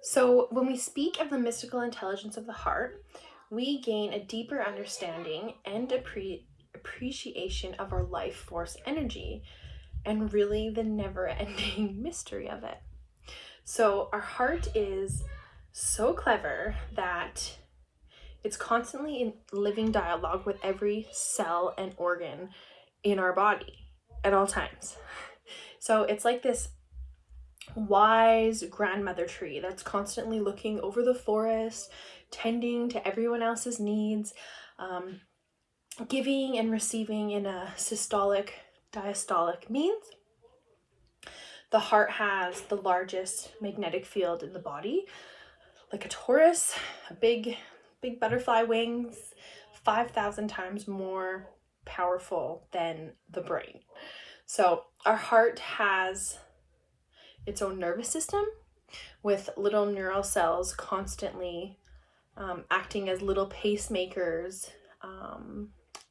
So, when we speak of the mystical intelligence of the heart, we gain a deeper understanding and appreciation of our life force energy and really the never ending mystery of it. So, our heart is so clever that it's constantly in living dialogue with every cell and organ in our body at all times. So, it's like this wise grandmother tree that's constantly looking over the forest, tending to everyone else's needs, um, giving and receiving in a systolic, diastolic means. The heart has the largest magnetic field in the body, like a Taurus, a big butterfly wings, 5,000 times more powerful than the brain. So our heart has its own nervous system with little neural cells constantly acting as little pacemakers,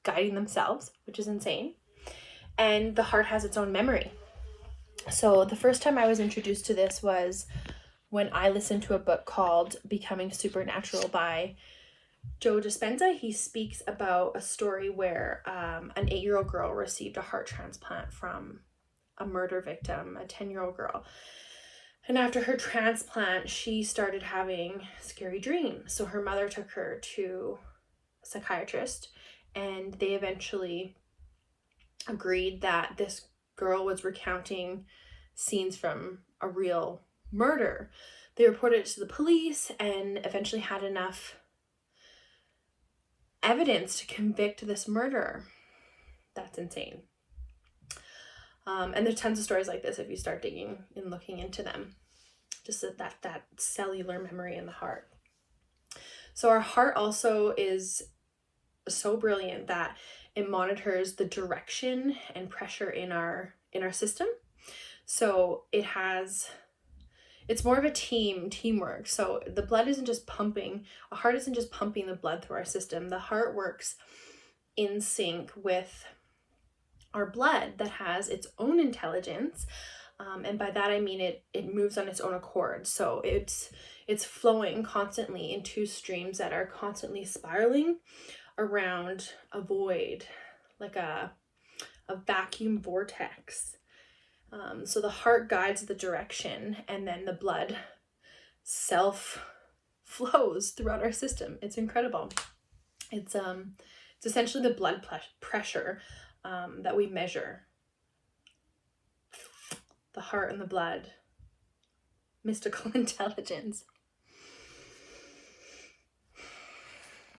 guiding themselves, which is insane. And the heart has its own memory. So the first time I was introduced to this was when I listened to a book called Becoming Supernatural by Joe Dispenza. He speaks about a story where an 8-year-old girl received a heart transplant from a murder victim, a 10-year-old girl. And after her transplant, she started having scary dreams. So her mother took her to a psychiatrist, and they eventually agreed that this girl was recounting scenes from a real murder. They reported it to the police and eventually had enough evidence to convict this murderer. That's insane. And there's tons of stories like this if you start digging and looking into them. Just that cellular memory in the heart. So our heart also is so brilliant that it monitors the direction and pressure in our system. So it's more of a teamwork. So the blood isn't just pumping, a heart isn't just pumping the blood through our system. The heart works in sync with our blood that has its own intelligence. And by that I mean it moves on its own accord. So it's flowing constantly in two streams that are constantly spiraling around a void, like a vacuum vortex. So the heart guides the direction, and then the blood self flows throughout our system. It's incredible. It's essentially the blood pressure that we measure. The heart and the blood, mystical intelligence.